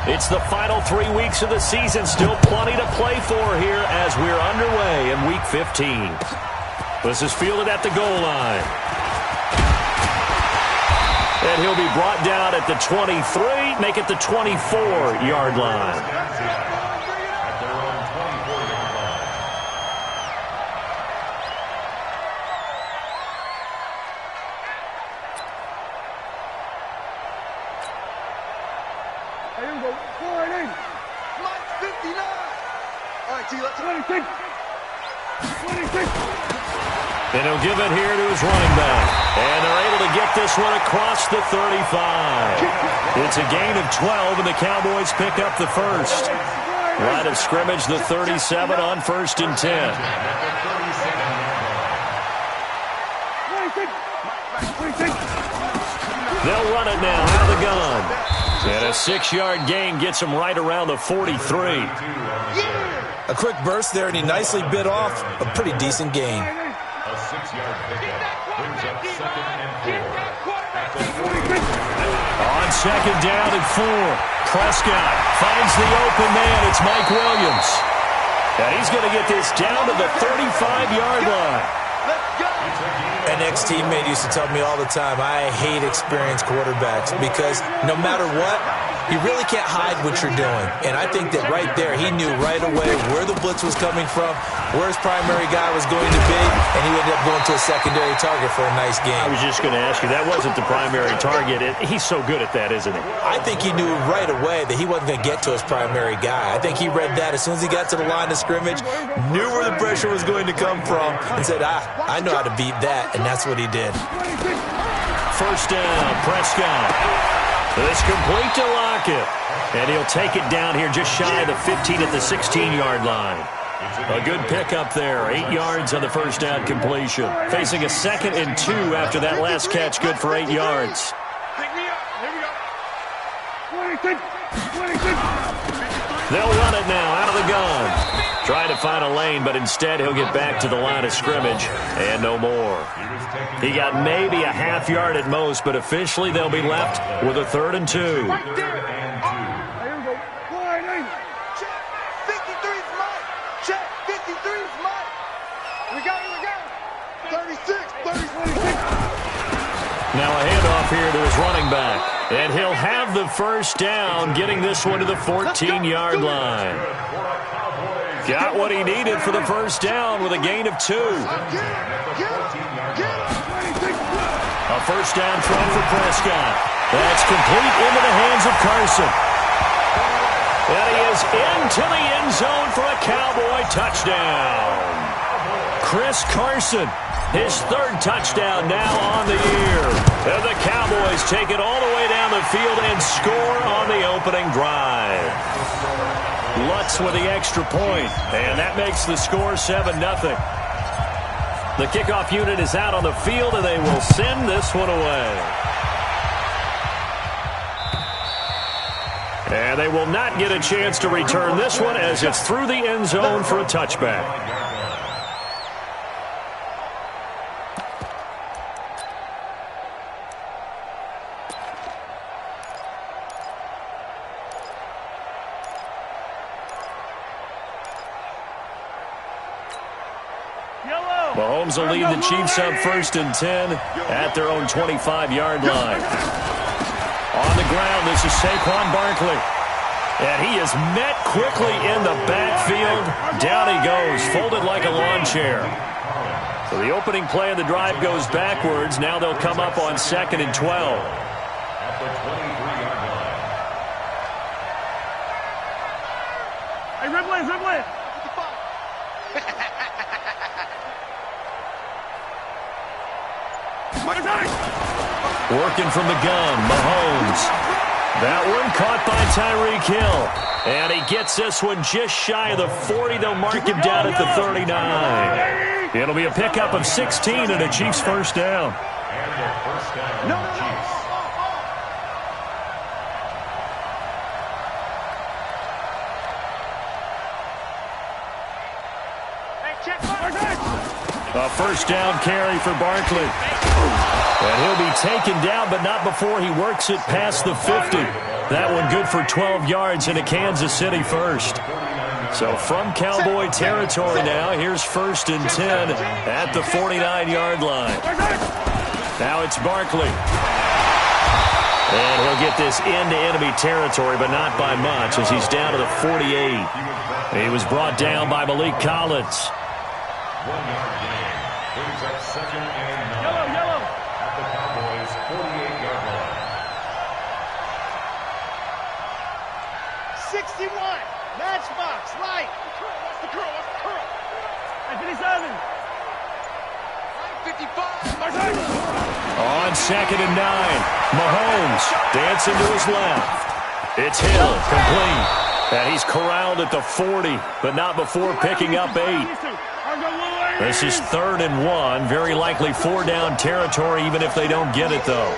It's the final 3 weeks of the season. Still plenty to play for here as we're underway in Week 15. This is fielded at the goal line. And he'll be brought down at the 23, make it the 24-yard line. And he'll give it here to his running back. And they're able to get this one across the 35. It's a gain of 12, and the Cowboys pick up the first. Line of scrimmage, the 37 on 1st and 10. They'll run it now out of the gun. And a 6-yard gain gets him right around the 43. A quick burst there, and he nicely bit off a pretty decent gain. A 6-yard pickup brings up 2nd and 4. At the 40. On 2nd down and 4, Prescott finds the open man. It's Mike Williams. And he's going to get this down to the 35-yard line. An ex-teammate used to tell me all the time, I hate experienced quarterbacks because no matter what, you really can't hide what you're doing. And I think that right there, he knew right away where the blitz was coming from, where his primary guy was going to be, and he ended up going to a secondary target for a nice game. I was just going to ask you, that wasn't the primary target. He's so good at that, isn't he? I think he knew right away that he wasn't going to get to his primary guy. I think he read that as soon as he got to the line of scrimmage, knew where the pressure was going to come from, and said, I know how to beat that, and that's what he did. First down, Prescott. It's complete to Lockett. And he'll take it down here just shy of the 15 at the 16-yard line. A good pickup there. 8 yards on the first down completion. Facing a 2nd and 2 after that last catch. Good for 8 yards. They'll run it now out of the gun. Trying to find a lane, but instead he'll get back to the line of scrimmage and no more. He got maybe a half yard at most, but officially they'll be left with a 3rd and 2. Now a handoff here to his running back, and he'll have the first down, getting this one to the 14-yard line. Got what he needed for the first down with a gain of 2. A first down throw for Prescott. That's complete into the hands of Carson. And he is into the end zone for a Cowboy touchdown. Chris Carson, his 3rd touchdown now on the year. And the Cowboys take it all the way down the field and score on the opening drive. Lutz with the extra point, and that makes the score 7-0. The kickoff unit is out on the field, and they will send this one away. And they will not get a chance to return this one as it's through the end zone for a touchback. Mahomes will lead the Chiefs up 1st and 10 at their own 25-yard line. On the ground, this is Saquon Barkley. And he is met quickly in the backfield. Down he goes, folded like a lawn chair. So the opening play of the drive goes backwards. Now they'll come up on 2nd and 12. At the 23-yard line. Hey, Ripley. Working from the gun, Mahomes. That one caught by Tyreek Hill. And he gets this one just shy of the 40. They'll mark him down at the 39. It'll be a pickup of 16 and a Chiefs first down. And a first down, Chiefs. A first down carry for Barkley. And he'll be taken down, but not before he works it past the 50. That one good for 12 yards into Kansas City first. So from Cowboy territory now, here's 1st and 10 at the 49-yard line. Now it's Barkley. And he'll get this into enemy territory, but not by much, as he's down to the 48. He was brought down by Malik Collins. 1-yard gain. Brings up 2nd and 9. Yellow. At the Cowboys' 48-yard line. 61. Matchbox. Right. That's the curl. At 57. 55. On 2nd and 9. Mahomes dancing to his left. It's Hill, complete. And he's corralled at the 40, but not before picking up 8. This is 3rd and 1. Very likely 4-down territory, even if they don't get it, though.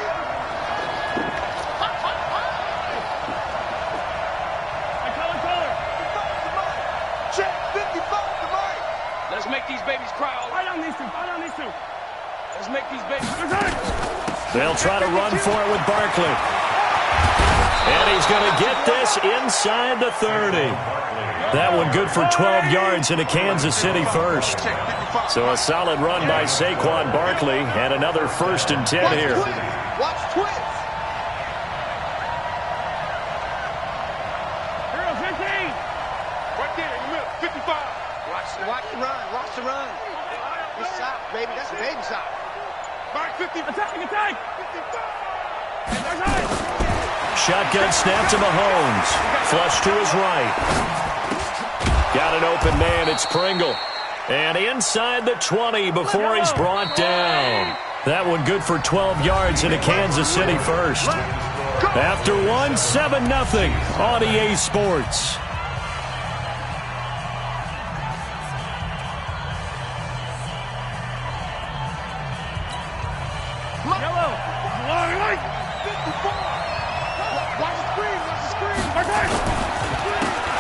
Check 55 to Mike. Let's make these babies cry. Fight on these two. Let's make these babies. They'll try to run for it with Barkley. And he's going to get this inside the 30. That one good for 12 yards into Kansas City first. So a solid run by Saquon Barkley and another 1st and 10 here. Watch twins. Hero 15. Right there in the middle. 55. Watch the run. It's soft, baby. That's a baby soft. Mark 50. Attack. 55. Shotgun snap to Mahomes. Flush to his right. Got an open man. It's Pringle. And inside the 20 before he's brought down. That one good for 12 yards into Kansas City first. After one, 7-0 on EA Sports.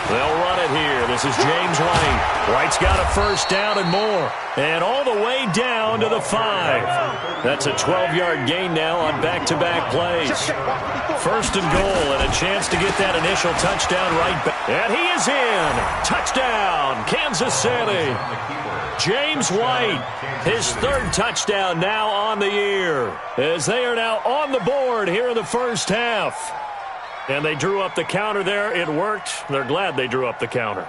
They'll run it here. This is James White. White's got a first down and more. And all the way down to the 5. That's a 12-yard gain now on back-to-back plays. 1st and goal and a chance to get that initial touchdown right back. And he is in. Touchdown, Kansas City. James White, his 3rd touchdown now on the year, as they are now on the board here in the first half. And they drew up the counter there. It worked. They're glad they drew up the counter.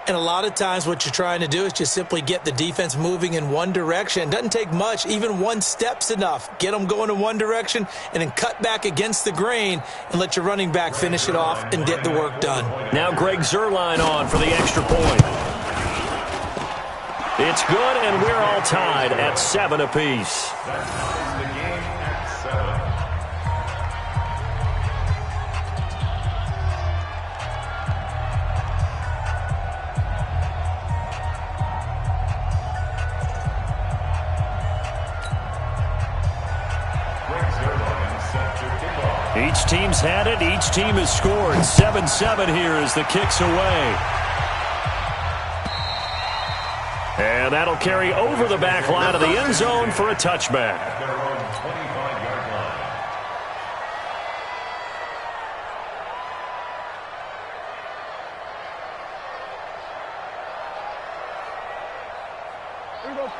And a lot of times what you're trying to do is just simply get the defense moving in one direction. It doesn't take much. Even one step's enough. Get them going in one direction and then cut back against the grain and let your running back finish it off and get the work done. Now Greg Zuerlein on for the extra point. It's good, and we're all tied at 7 apiece. The game at 7. Each team's had it. Each team has scored. 7-7 here as the kick's away. And that'll carry over the back line of the end zone for a touchback.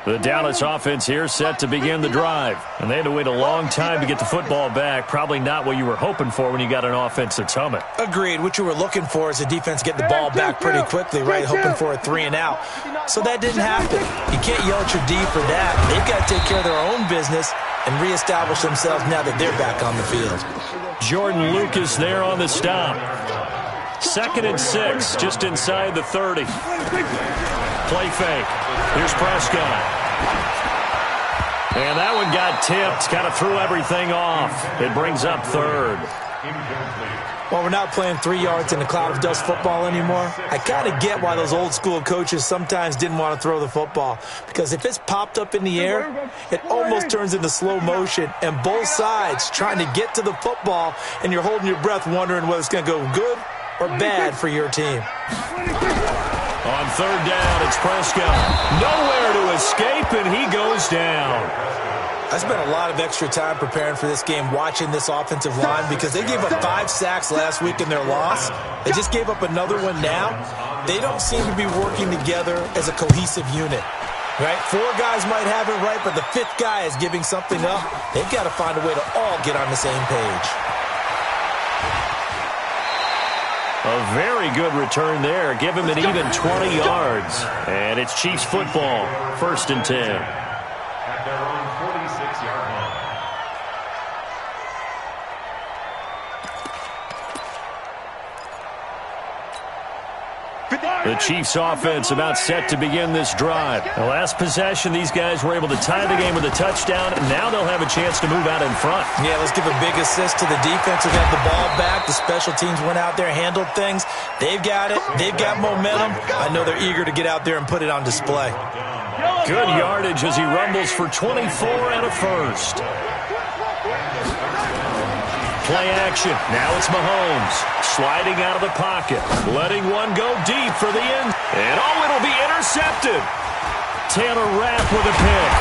The Dallas offense here set to begin the drive. And they had to wait a long time to get the football back. Probably not what you were hoping for when you got an offense that's humming. Agreed. What you were looking for is the defense get the ball back pretty quickly, right? Hoping for a 3 and out. So that didn't happen. You can't yell at your D for that. They've got to take care of their own business and reestablish themselves now that they're back on the field. Jordan Lucas there on the stop. 2nd and 6, just inside the 30. Play fake. Here's Prescott. And that one got tipped. Kind of threw everything off. It brings up 3rd. Well, we're not playing 3 yards in a cloud of dust football anymore. I kind of get why those old school coaches sometimes didn't want to throw the football. Because if it's popped up in the air, it almost turns into slow motion. And both sides trying to get to the football, and you're holding your breath wondering whether it's going to go good or bad for your team. On third down, it's Prescott. Nowhere to escape, and he goes down. I spent a lot of extra time preparing for this game, watching this offensive line, because they gave up 5 sacks last week in their loss. They just gave up another one now. They don't seem to be working together as a cohesive unit. Right? 4 guys might have it right, but the 5th guy is giving something up. They've got to find a way to all get on the same page. A very good return there. Give him an even 20 yards. And it's Chiefs football. 1st and 10. At their own 46-yard line. The Chiefs offense about set to begin this drive. The last possession, these guys were able to tie the game with a touchdown, and now they'll have a chance to move out in front. Yeah, let's give a big assist to the defense who got the ball back. The special teams went out there, handled things. They've got it. They've got momentum. I know they're eager to get out there and put it on display. Good yardage as he rumbles for 24 and a first. Play action. Now it's Mahomes. Sliding out of the pocket. Letting one go deep for the end. And it'll be intercepted. Taylor Rapp with a pick.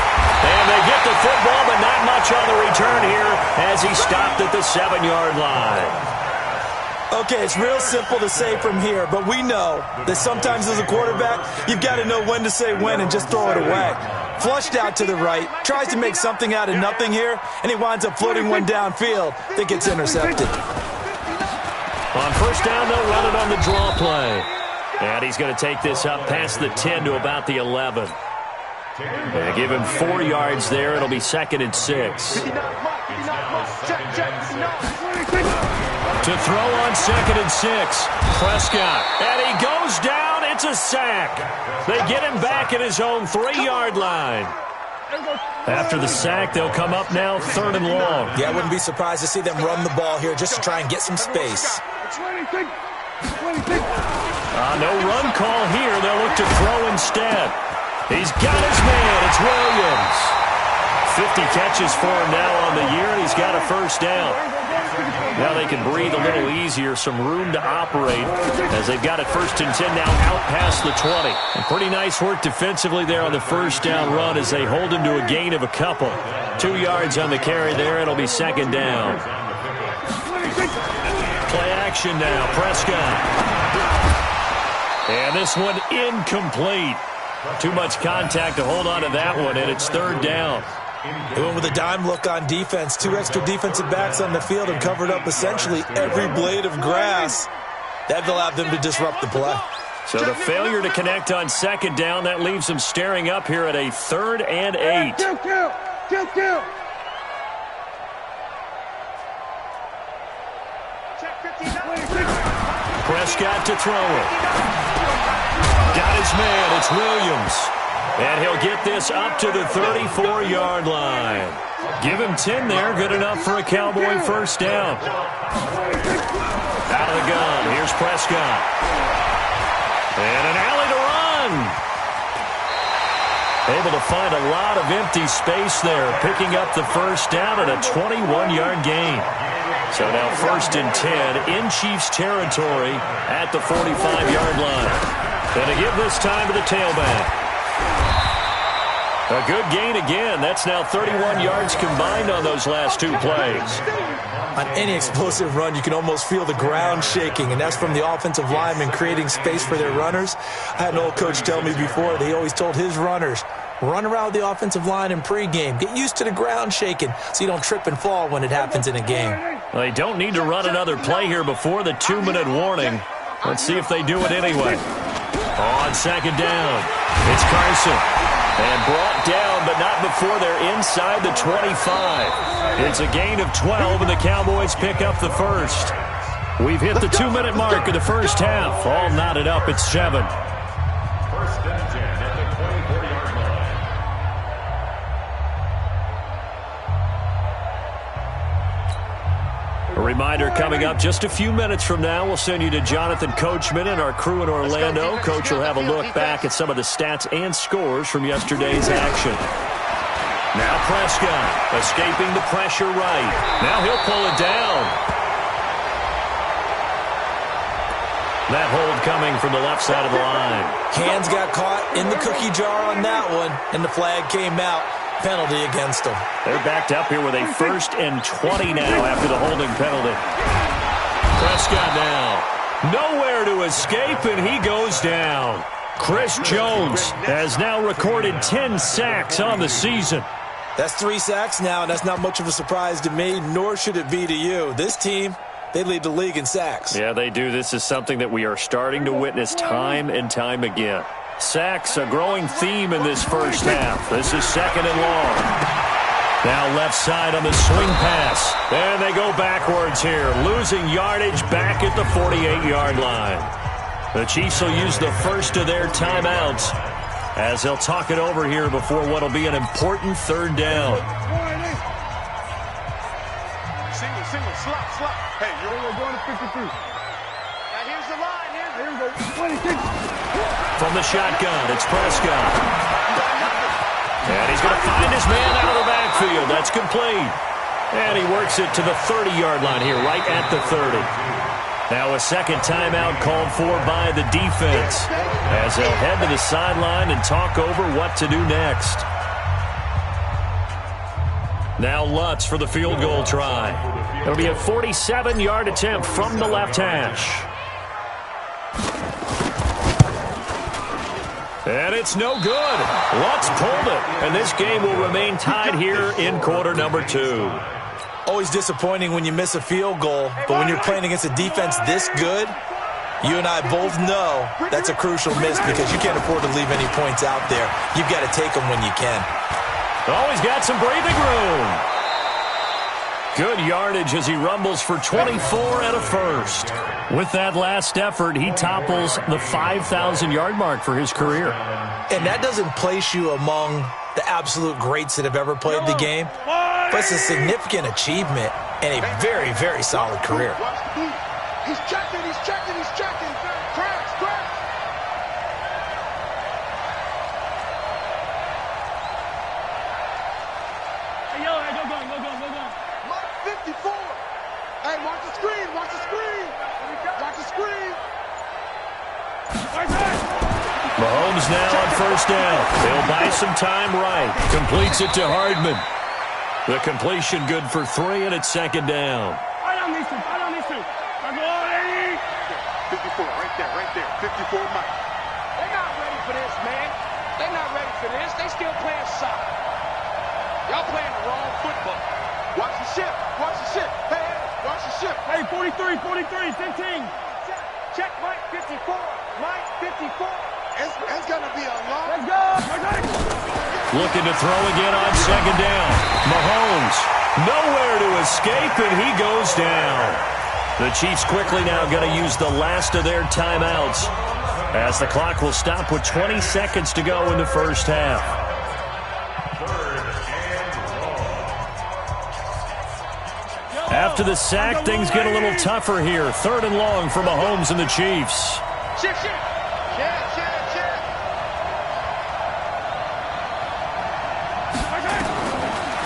And they get the football, but not much on the return here as he stopped at the 7-yard line. Okay, it's real simple to say from here, but we know that sometimes as a quarterback, you've got to know when to say when and just throw it away. Flushed out to the right, tries to make something out of nothing here, and he winds up floating one downfield that gets intercepted. On first down, they'll run it on the draw play. And he's going to take this up past the 10 to about the 11. They give him 4 yards there. It'll be 2nd and 6. To throw on 2nd and 6. Prescott. And he goes down. It's a sack. They get him back at his own 3-yard line. After the sack, they'll come up now 3rd and long. Yeah, I wouldn't be surprised to see them run the ball here just to try and get some space. No run call here. They'll look to throw instead. He's got his man. It's Williams. 50 catches for him now on the year, and he's got a first down. Now they can breathe a little easier, some room to operate as they've got it 1st and 10 now out past the 20. And pretty nice work defensively there on the first down run as they hold him to a gain of a couple. 2 yards on the carry there. It'll be 2nd down. Play action now. Prescott. And this one incomplete. Too much contact to hold on to that one, and it's 3rd down. They went with a dime look on defense. 2 extra defensive backs on the field and covered up essentially every blade of grass. That allowed them to disrupt the play. So the failure to connect on 2nd down, that leaves them staring up here at a 3rd and 8. Prescott to throw it. Got his man. It's Williams. And he'll get this up to the 34-yard line. Give him 10 there. Good enough for a Cowboy first down. Out of the gun. Here's Prescott. And an alley to run. Able to find a lot of empty space there. Picking up the first down at a 21-yard gain. So now 1st and 10 in Chiefs territory at the 45-yard line. Going to give this time to the tailback. A good gain again. That's now 31 yards combined on those last 2 plays. On any explosive run, you can almost feel the ground shaking, and that's from the offensive linemen creating space for their runners. I had an old coach tell me before, he always told his runners, run around the offensive line in pregame. Get used to the ground shaking so you don't trip and fall when it happens in a game. Well, they don't need to run another play here before the 2-minute warning. Let's see if they do it anyway. On 2nd down, it's Carson. And brought down, but not before they're inside the 25. It's a gain of 12, and the Cowboys pick up the first. We've hit the 2-minute mark of the first half. All knotted up at 7. 1st and 10 at the 24-yard line. A reminder coming up just a few minutes from now. We'll send you to Jonathan Coachman and our crew in Orlando. Coach will have a look back at some of the stats and scores from yesterday's action. Now Prescott escaping the pressure right. Now he'll pull it down. That hold coming from the left side of the line. Hands got caught in the cookie jar on that one, and the flag came out. Penalty against them. They're backed up here with a 1st and 20 now after the holding penalty. Prescott now. Nowhere to escape, and he goes down. Chris Jones has now recorded 10 sacks on the season. That's 3 sacks now, and that's not much of a surprise to me, nor should it be to you. This team, they lead the league in sacks. Yeah, they do. This is something that we are starting to witness time and time again. Sacks, a growing theme in this first half. This is 2nd and long. Now left side on the swing pass. And they go backwards here, losing yardage back at the 48-yard line. The Chiefs will use the first of their timeouts as they'll talk it over here before what will be an important 3rd down. Single, slot. Hey, you're going to 53. Now here's the line. Here we go. 26. From the shotgun, it's Prescott. And he's going to find his man out of the backfield. That's complete. And he works it to the 30-yard line here, right at the 30. Now a 2nd timeout called for by the defense as they'll head to the sideline and talk over what to do next. Now Lutz for the field goal try. It'll be a 47-yard attempt from the left hash. And it's no good. Lutz pulled it. And this game will remain tied here in quarter number 2. Always disappointing when you miss a field goal, but when you're playing against a defense this good, you and I both know that's a crucial miss because you can't afford to leave any points out there. You've got to take them when you can. Always got some breathing room. Good yardage as he rumbles for 24 and a first. With that last effort, he topples the 5,000-yard mark for his career. And that doesn't place you among the absolute greats that have ever played the game, but it's a significant achievement and a very, very solid career. He's checking. Crash. Hey, yo, go. Mark 54. Hey, watch the screen. Watch the screen. Mahomes now on 1st down. They'll buy some time right. Completes it to Hardman. The completion good for 3, and it's 2nd down. Right on these two. Let's go, 54, right there. 54, Mike. They're not ready for this, man. They're not ready for this. They still playing soccer. Y'all playing the wrong football. Watch the ship. Hey, watch the ship. Hey, 43, 15. Check Mike 54. Mike 54. It's going to be a long... Let's go. Looking to throw again on 2nd down. Mahomes, nowhere to escape, and he goes down. The Chiefs quickly now going to use the last of their timeouts as the clock will stop with 20 seconds to go in the first half. After the sack, things get a little tougher here. 3rd and long for Mahomes and the Chiefs. Check.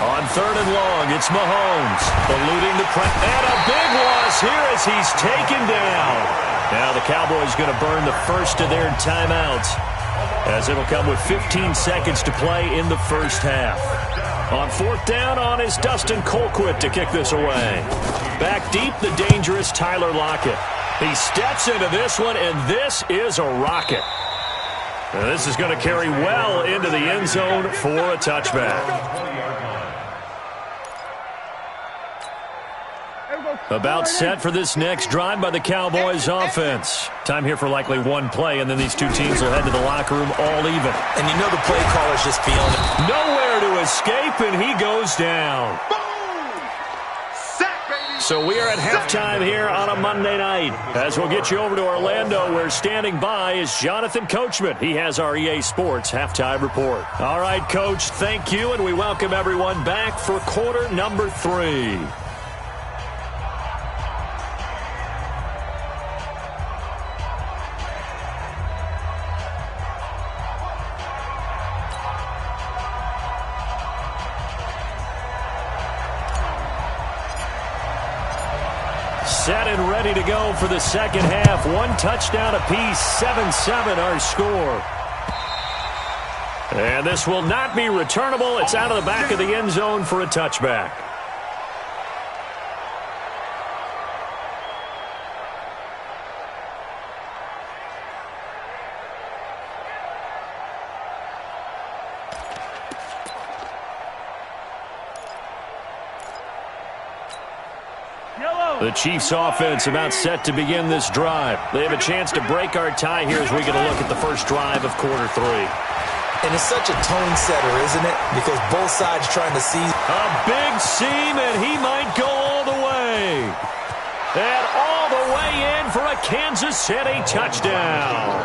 On 3rd and long, it's Mahomes eluding the press. And a big loss here as he's taken down. Now the Cowboys going to burn the first of their timeouts as it'll come with 15 seconds to play in the first half. On 4th down is Dustin Colquitt to kick this away. Back deep, the dangerous Tyler Lockett. He steps into this one, and this is a rocket. Now this is going to carry well into the end zone for a touchback. About set for this next drive by the Cowboys offense. Time here for likely one play, and then these two teams will head to the locker room all even. And you know the play caller's just feeling it. Nowhere to escape, and he goes down. So we are at halftime here on a Monday night. As we'll get you over to Orlando, where standing by is Jonathan Coachman. He has our EA Sports halftime report. All right, Coach, thank you, and we welcome everyone back for quarter number 3. Set and ready to go for the second half. One touchdown apiece, 7-7 our score. And this will not be returnable. It's out of the back of the end zone for a touchback. The Chiefs offense about set to begin this drive. They have a chance to break our tie here as we get a look at the first drive of quarter 3. And it's such a tone setter, isn't it? Because both sides trying to seize. A big seam, and he might go all the way. And all the way in for a Kansas City touchdown.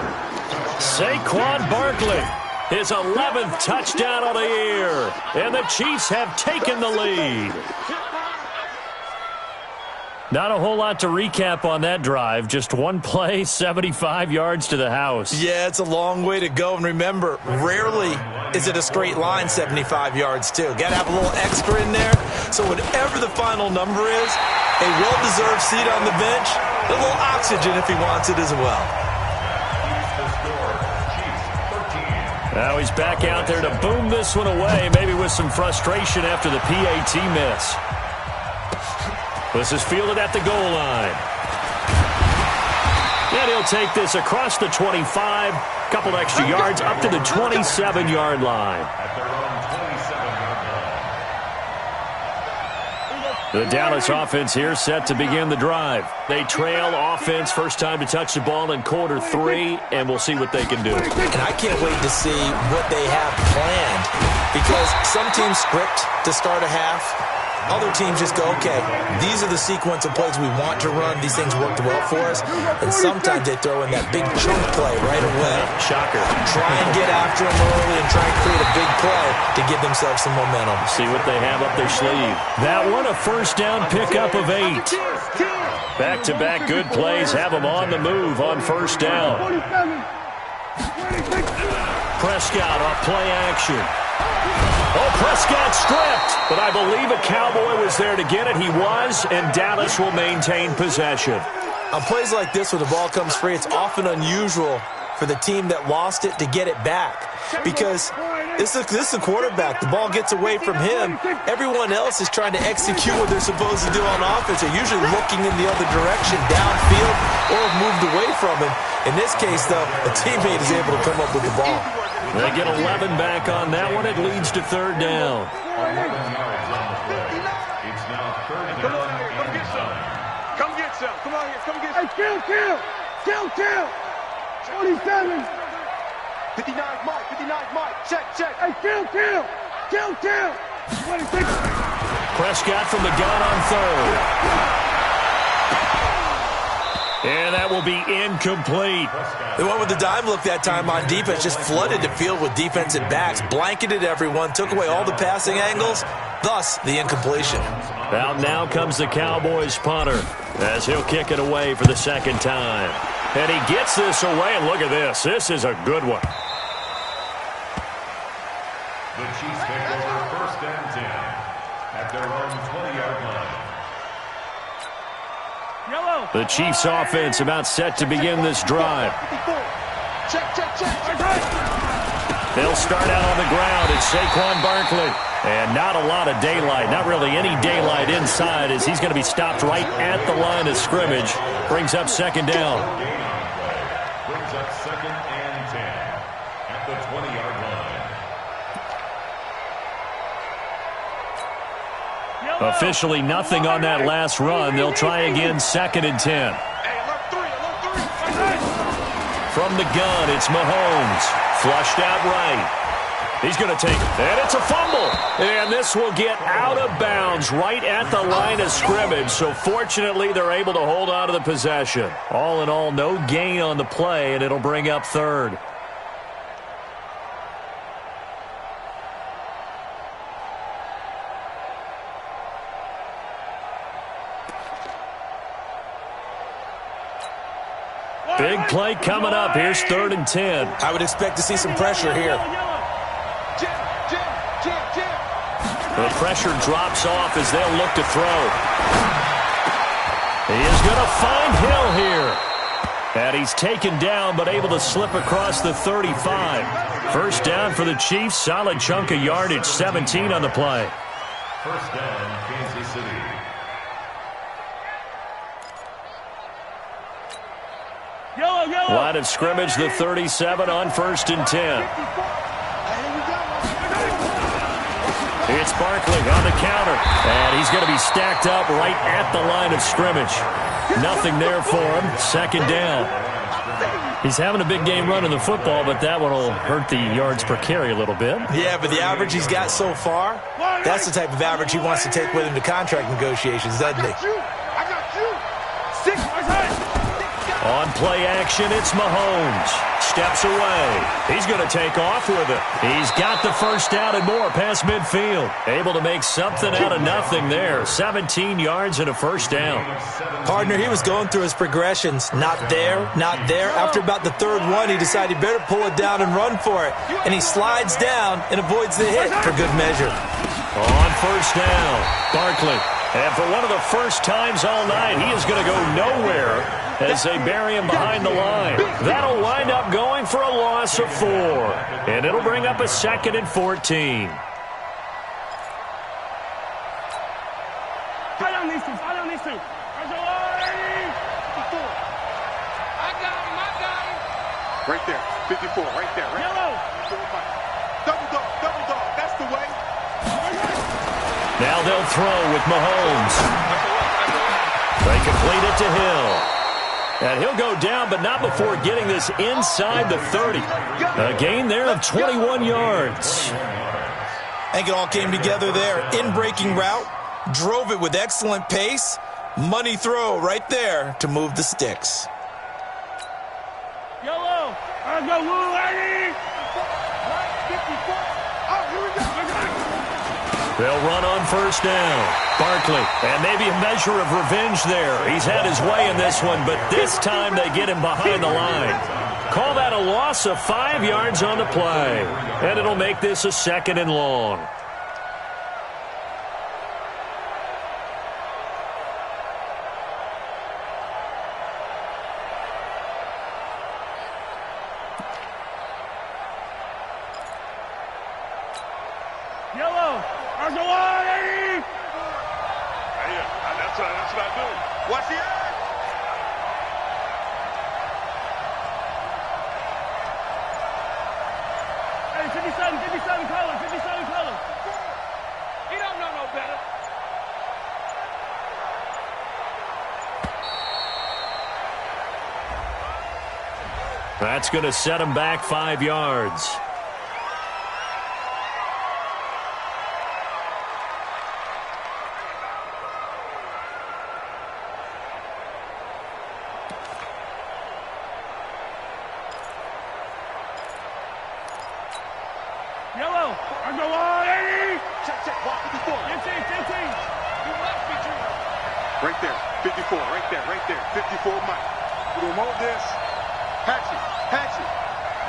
Saquon Barkley, his 11th touchdown of the year. And the Chiefs have taken the lead. Not a whole lot to recap on that drive. Just one play, 75 yards to the house. Yeah, it's a long way to go. And remember, rarely is it a straight line 75 yards, too. Got to have a little extra in there. So whatever the final number is, a well-deserved seat on the bench, a little oxygen if he wants it as well. Now he's back out there to boom this one away, maybe with some frustration after the PAT miss. This is fielded at the goal line. And he'll take this across the 25, couple extra yards up to the 27-yard line. The Dallas offense here set to begin the drive. They trail offense, first time to touch the ball in quarter 3, and we'll see what they can do. And I can't wait to see what they have planned, because some teams script to start a half. Other teams just go, okay, these are the sequence of plays we want to run. These things worked well for us. And sometimes they throw in that big chunk play right away. Shocker. Try and get after them early and try and create a big play to give themselves some momentum. See what they have up their sleeve. That one, a first down pickup of 8. Back-to-back good plays have them on the move on first down. Prescott off play action. Oh, Prescott stripped, but I believe a Cowboy was there to get it. He was, and Dallas will maintain possession. On plays like this where the ball comes free, it's often unusual for the team that lost it to get it back, because this is a quarterback. The ball gets away from him. Everyone else is trying to execute what they're supposed to do on offense. They're usually looking in the other direction, downfield, or have moved away from him. In this case, though, a teammate is able to come up with the ball. They get 11 back on that one. It leads to third down. It's now third down. Come get some. Come on here. Come get some. Hey, kill. 27. 59 Mike. 59 Mike. Check. Hey, kill. 26. Prescott from the gun on third. And that will be incomplete. They went with the dime look that time on defense, just flooded the field with defensive backs, blanketed everyone, took away all the passing angles, thus the incompletion. Out now comes the Cowboys punter as he'll kick it away for the second time. And he gets this away, and look at this. This is a good one. The Chiefs take over first and 10 at their own 20-yard line. The Chiefs offense about set to begin this drive. Check. They'll start out on the ground. It's Saquon Barkley. And not a lot of daylight, not really any daylight inside, as he's going to be stopped right at the line of scrimmage. Brings up second down. Brings up second and 10 at the 20-yard line. Officially nothing on that last run. They'll try again, second and 10. Hey, alert three. From the gun, it's Mahomes. Flushed out right. He's going to take it. And it's a fumble. And this will get out of bounds right at the line of scrimmage. So fortunately, they're able to hold on to the possession. All in all, no gain on the play, and it'll bring up third. Big play coming up. Here's third and 10. I would expect to see some pressure here. Jim. The pressure drops off as they'll look to throw. He is going to find Hill here. And he's taken down but able to slip across the 35. First down for the Chiefs. Solid chunk of yardage. 17 on the play. First down, Kansas City. Line of scrimmage, the 37 on 1st and 10. It's Barkley on the counter, and he's going to be stacked up right at the line of scrimmage. Nothing there for him. Second down. He's having a big game running the football, but that one will hurt the yards per carry a little bit. Yeah, but the average he's got so far, that's the type of average he wants to take with him to contract negotiations, doesn't he? I got you. 6. On play action, it's Mahomes. Steps away. He's going to take off with it. He's got the first down and more past midfield. Able to make something out of nothing there. 17 yards and a first down. Partner, he was going through his progressions. Not there, not there. After about the third one, he decided he better pull it down and run for it. And he slides down and avoids the hit for good measure. On first down, Barkley. And for one of the first times all night, he is going to go nowhere as they bury him behind the line. That'll wind up going for a loss of 4. And it'll bring up a 2nd and 14. I don't need to. I got him. Right there. 54. Right there. Right Yellow. Double dog. That's the way. Now they'll throw with Mahomes. They complete it to Hill. And he'll go down, but not before getting this inside the 30. A gain there of 21 yards. I think it all came together there. In-breaking route, drove it with excellent pace. Money throw right there to move the sticks. Yellow. I go blue, lady. 54. Oh, here we go. They'll run on first down. Barkley, and maybe a measure of revenge there. He's had his way in this one, but this time they get him behind the line. Call that a loss of 5 yards on the play. And it'll make this a 2nd and long. Yellow. I go on, lady. That's what I do. Watch the eye. Hey, 57 color. He don't know no better. That's going to set him back 5 yards. Yellow. I go on, lady. Check. Walk 54. 15. You must be true. Right there. 54. Right there. 54 Mike. We don't want this. Hatchet. Hey,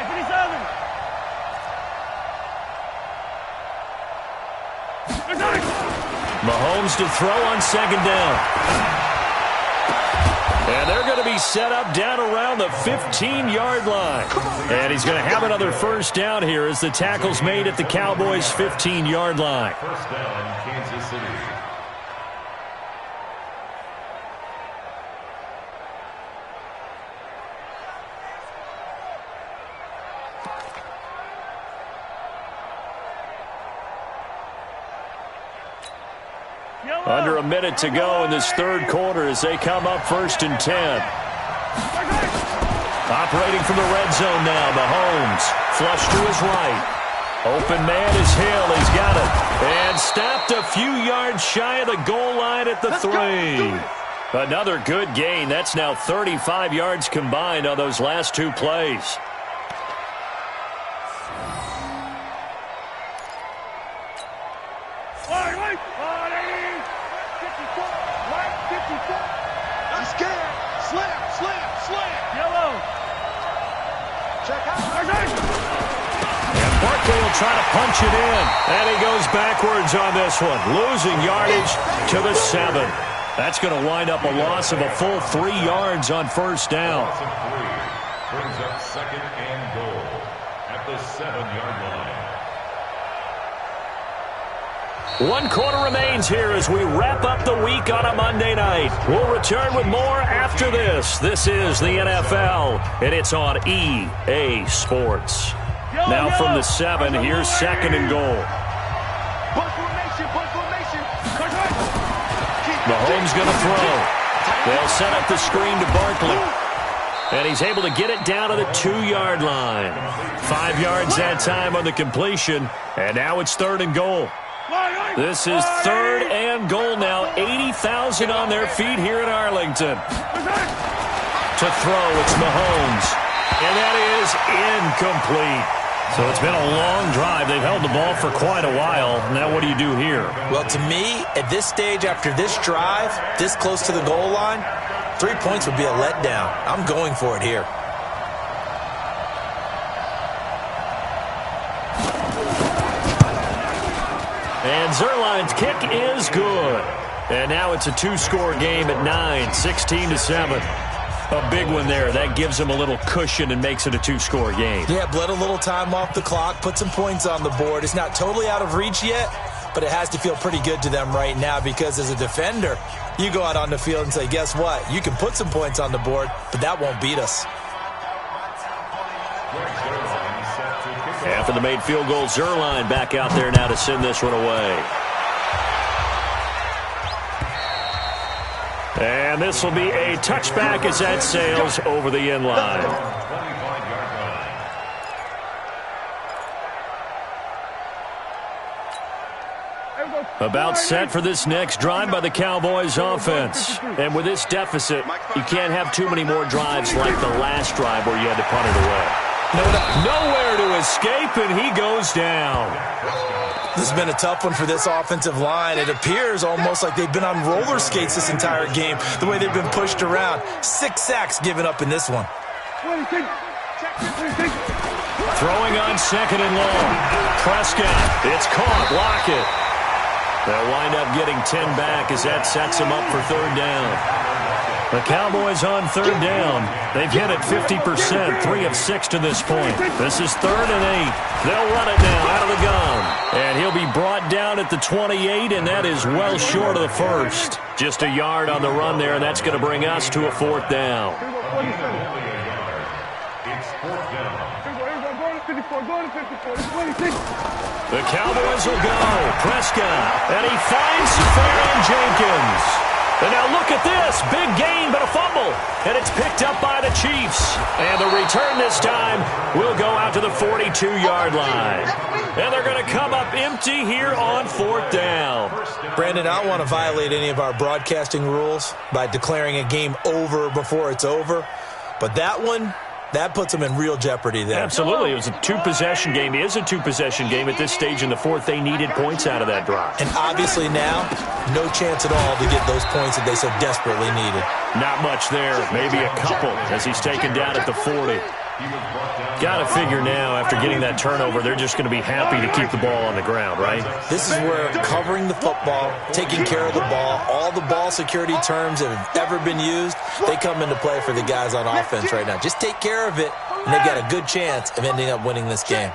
57. Mahomes to throw on 2nd down. And they're going to be set up down around the 15-yard line. And he's going to have another first down here as the tackle's made at the Cowboys' 15-yard line. First down, Kansas City. Under a minute to go in this third quarter as they come up 1st and 10. Operating from the red zone now, Mahomes. Flush to his right. Open man is Hill. He's got it. And stopped a few yards shy of the goal line at the 3. Another good gain. That's now 35 yards combined on those last 2 plays. He's scared. Slam. Yellow. Check out. And Barkley will try to punch it in. And he goes backwards on this one. Losing yardage to the 7. That's going to wind up a loss of a full 3 yards on first down. Loss of 3 brings up second and goal at the 7-yard line. 1 quarter remains here as we wrap up the week on a Monday night. We'll return with more after this. This is the NFL, and it's on EA Sports. Now from the 7, here's second and goal. Mahomes going to throw. They'll set up the screen to Barkley. And he's able to get it down to the 2-yard line. 5 yards that time on the completion. And now it's third and goal. This is third and goal now. 80,000 on their feet here in Arlington. To throw, it's Mahomes. And that is incomplete. So it's been a long drive. They've held the ball for quite a while. Now what do you do here? Well, to me, at this stage, after this drive, this close to the goal line, 3 points would be a letdown. I'm going for it here. And Zuerlein's kick is good. And now it's a 2-score game at 9, 16-7. A big one there. That gives them a little cushion and makes it a 2-score game. Yeah, bled a little time off the clock, put some points on the board. It's not totally out of reach yet, but it has to feel pretty good to them right now because as a defender, you go out on the field and say, guess what? You can put some points on the board, but that won't beat us. After the made field goal, Zuerlein back out there now to send this one away. And this will be a touchback as that sails over the end line. About set for this next drive by the Cowboys offense. And with this deficit, you can't have too many more drives like the last drive where you had to punt it away. Nowhere to escape, and he goes down. This has been a tough one for this offensive line. It appears almost like they've been on roller skates this entire game, the way they've been pushed around. 6 sacks given up in this one. Throwing on second and long. Prescott, it's caught, block it. They'll wind up getting 10 back as that sets them up for third down. The Cowboys on third down. They've hit it 50%, 3 of 6 to this point. This is third and 8. They'll run it now out of the gun. And he'll be brought down at the 28, and that is well short of the first. Just a yard on the run there, and that's going to bring us to a fourth down. It's fourth down. The Cowboys will go. Prescott, and he finds Safarian-Jenkins. And now look at this. Big gain, but a fumble. And it's picked up by the Chiefs. And the return this time will go out to the 42-yard line. And they're going to come up empty here on fourth down. Brandon, I don't want to violate any of our broadcasting rules by declaring a game over before it's over. But that one, that puts them in real jeopardy there. Absolutely. It was a 2-possession game. It is a 2-possession game at this stage in the fourth. They needed points out of that drive. And obviously now, no chance at all to get those points that they so desperately needed. Not much there. Maybe a couple as he's taken down at the 40. Got to figure now, after getting that turnover, they're just going to be happy to keep the ball on the ground, right? This is where covering the football, taking care of the ball, all the ball security terms that have ever been used, they come into play for the guys on offense right now. Just take care of it, and they've got a good chance of ending up winning this game.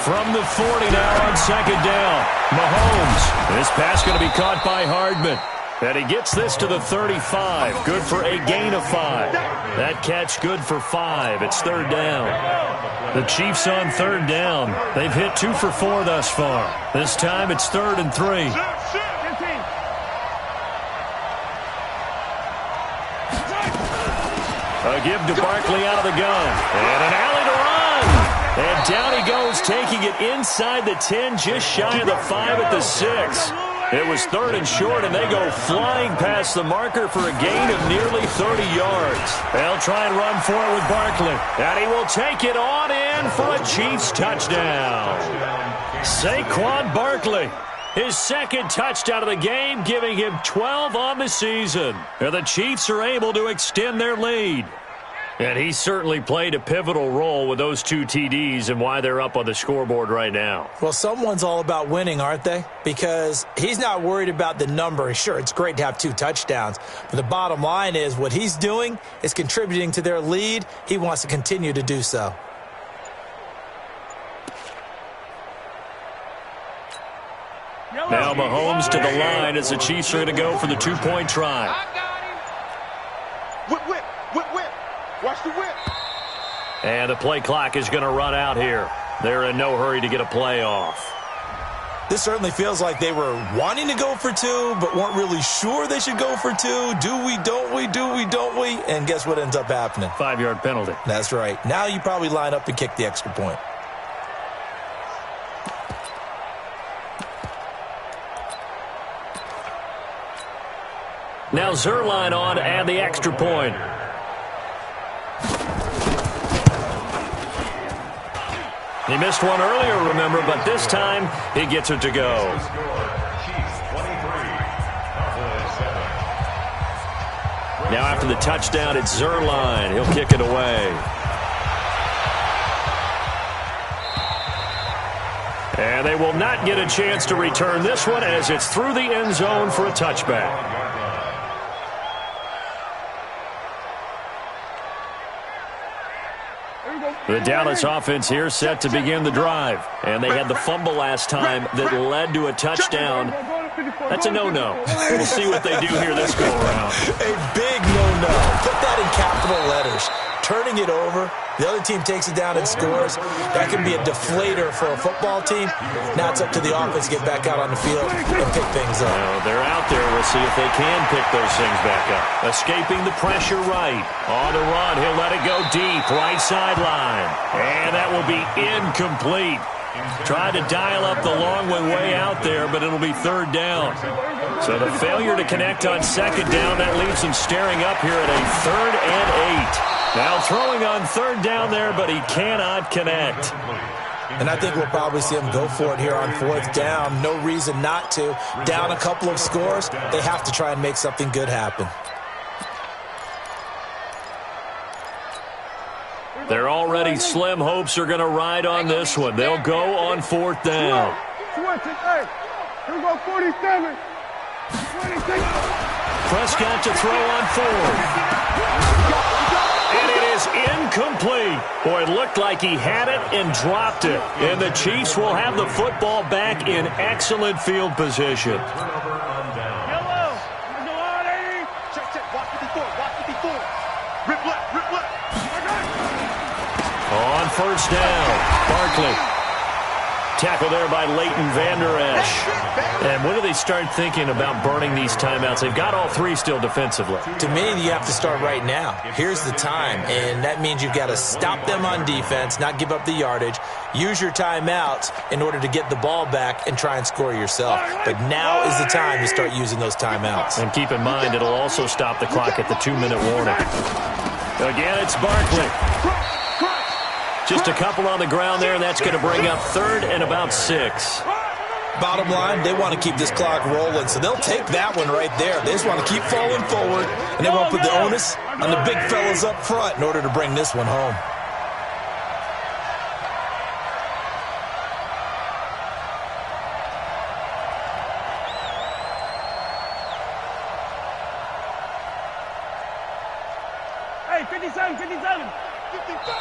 From the 40 now on second down. Mahomes. This pass going to be caught by Hardman. And he gets this to the 35. Good for a gain of 5. That catch good for 5. It's third down. The Chiefs on third down. They've hit 2 for 4 thus far. This time it's third and 3. A give to Barkley out of the gun. And an alley to run. And down he goes, taking it inside the 10, just shy of the 5 at the 6. It was third and short, and they go flying past the marker for a gain of nearly 30 yards. They'll try and run for it with Barkley. And he will take it on in for a Chiefs touchdown. Saquon Barkley, his second touchdown of the game, giving him 12 on the season. And the Chiefs are able to extend their lead. And he certainly played a pivotal role with those 2 TDs and why they're up on the scoreboard right now. Well, someone's all about winning, aren't they? Because he's not worried about the number. Sure, it's great to have 2 touchdowns, but the bottom line is what he's doing is contributing to their lead. He wants to continue to do so. Now Mahomes to the line as the Chiefs are going to go for the 2-point try. I got him. Whip, whip, whip, whip. Watch the whip. And the play clock is going to run out here. They're in no hurry to get a play off. This certainly feels like they were wanting to go for 2, but weren't really sure they should go for 2. Do we, don't we, do we, don't we? And guess what ends up happening? 5-yard penalty. That's right. Now you probably line up and kick the extra point. Now Zuerlein on to add the extra point. He missed one earlier, remember, but this time he gets it to go. Now after the touchdown, it's Zuerlein. He'll kick it away. And they will not get a chance to return this one as it's through the end zone for a touchback. The Dallas offense here set to begin the drive. And they had the fumble last time that led to a touchdown. That's a no-no. We'll see what they do here this go-around. A big no-no. Put that in capital letters. Turning it over, the other team takes it down and scores. That can be a deflator for a football team. Now it's up to the offense to get back out on the field and pick things up. Well, they're out there. We'll see if they can pick those things back up. Escaping the pressure right. On the run, he'll let it go deep. Right sideline. And that will be incomplete. Tried to dial up the long one way out there, but it'll be 3rd down. So the failure to connect on 2nd down, that leaves him staring up here at a 3rd and 8. Now throwing on 3rd down there, but he cannot connect. And I think we'll probably see him go for it here on 4th down. No reason not to. Down a couple of scores, they have to try and make something good happen. They're already slim hopes are going to ride on this one. They'll go on 4th down. Hey, here we go, 47. 26. Prescott to throw on 4th. And it is incomplete. Boy, it looked like he had it and dropped it. And the Chiefs will have the football back in excellent field position. Yellow. Go on, 80. Check. Watch 54. Watch 54. Rip left. Rip left. On 1st down, Barkley. Tackle there by Leighton Vander Esch. And when do they start thinking about burning these timeouts? They've got all 3 still defensively. To me, you have to start right now. Here's the time, and that means you've got to stop them on defense, not give up the yardage, use your timeouts in order to get the ball back and try and score yourself. But now is the time to start using those timeouts. And keep in mind, it'll also stop the clock at the 2-minute warning. Again, it's Barkley. Just a couple on the ground there, and that's going to bring up 3rd and about 6. Bottom line, they want to keep this clock rolling, so they'll take that one right there. They just want to keep falling forward, and they want to put the onus on the big fellas up front in order to bring this one home. Hey, 57, 57.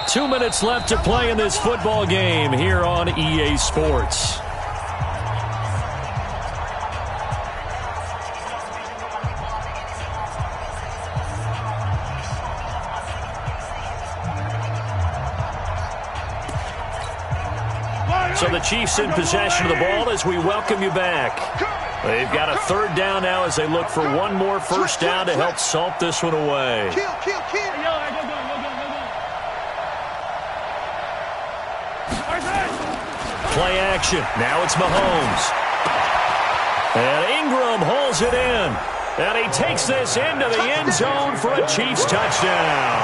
2 minutes left to play in this football game here on EA Sports. So the Chiefs in possession of the ball as we welcome you back. They've got a 3rd down now as they look for one more 1st down to help salt this one away. Kill. Play action. Now it's Mahomes. And Ingram holds it in. And he takes this into the end zone for a Chiefs touchdown.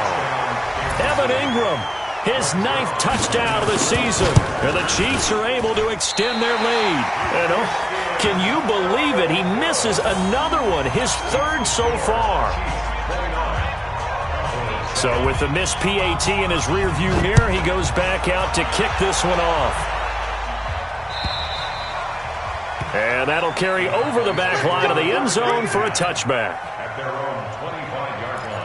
Evan Ingram, his 9th touchdown of the season. And the Chiefs are able to extend their lead. And can you believe it? He misses another one, his 3rd so far. So with the missed PAT in his rearview mirror, he goes back out to kick this one off. And that'll carry over the back line of the end zone for a touchback. At their own 25-yard line.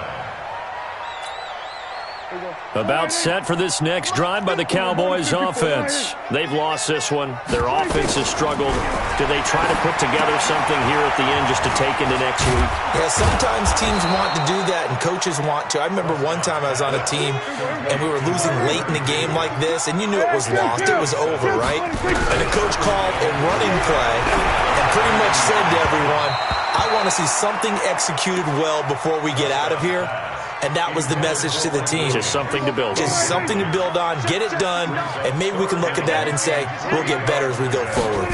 About set for this next drive by the Cowboys offense. They've lost this one. Their offense has struggled. Do they try to put together something here at the end just to take into next week? Yeah, sometimes teams want to do that and coaches want to. I remember one time I was on a team and we were losing late in the game like this, and you knew it was lost. It was over, right? And the coach called a running play and pretty much said to everyone, I want to see something executed well before we get out of here. And that was the message to the team. Just something to build on. Just something to build on, get it done, and maybe we can look at that and say, we'll get better as we go forward.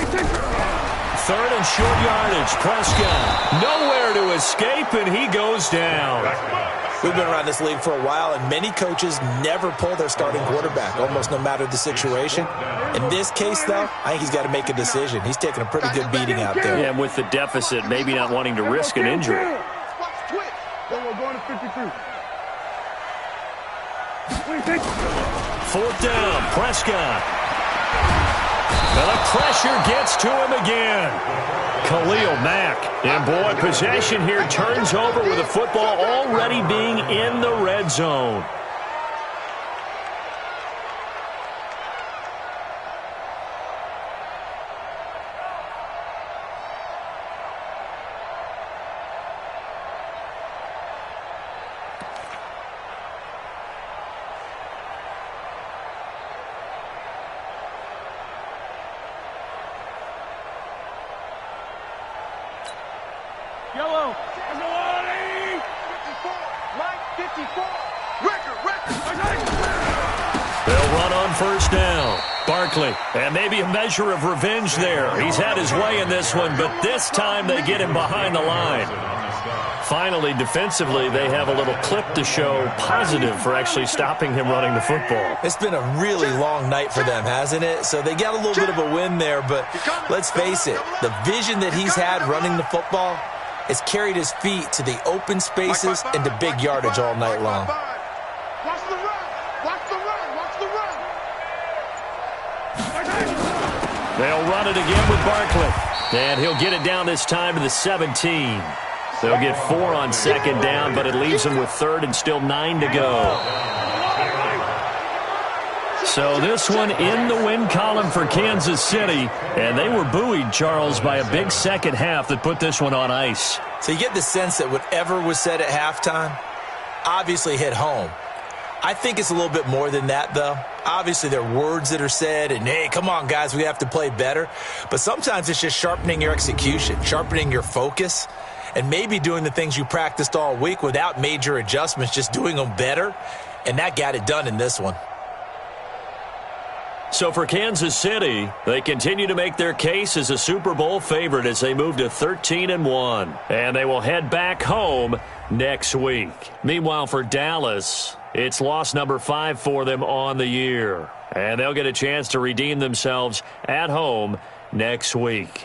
Third and short yardage. Prescott nowhere to escape, and he goes down. We've been around this league for a while, and many coaches never pull their starting quarterback, almost no matter the situation. In this case, though, I think he's got to make a decision. He's taking a pretty good beating out there. Yeah, and with the deficit, maybe not wanting to risk an injury. We're going to 53. Fourth down, Prescott. And the pressure gets to him again. Khalil Mack. And boy, possession here turns over with the football already being in the red zone. Yellow. Mike 54. Record. They'll run on first down. Barkley, and maybe a measure of revenge there. He's had his way in this one, but this time they get him behind the line. Finally, defensively, they have a little clip to show positive for actually stopping him running the football. It's been a really long night for them, hasn't it? So they got a little bit of a win there, but let's face it, the vision that he's had running the football has carried his feet to the open spaces and to big yardage all night long. Watch the run. They'll run it again with Barkley. And he'll get it down this time to the 17. They'll get 4 on second down, but it leaves them with third and still 9 to go. So this one in the win column for Kansas City. And they were buoyed, Charles, by a big second half that put this one on ice. So you get the sense that whatever was said at halftime obviously hit home. I think it's a little bit more than that, though. Obviously, there are words that are said, and, hey, come on, guys, we have to play better. But sometimes it's just sharpening your execution, sharpening your focus, and maybe doing the things you practiced all week without major adjustments, just doing them better. And that got it done in this one. So for Kansas City, they continue to make their case as a Super Bowl favorite as they move to 13-1. And they will head back home next week. Meanwhile, for Dallas, it's loss number 5 for them on the year. And they'll get a chance to redeem themselves at home next week.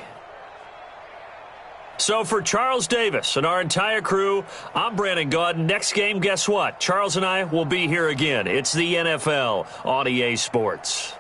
So for Charles Davis and our entire crew, I'm Brandon Gaudin. Next game, guess what? Charles and I will be here again. It's the NFL on EA Sports.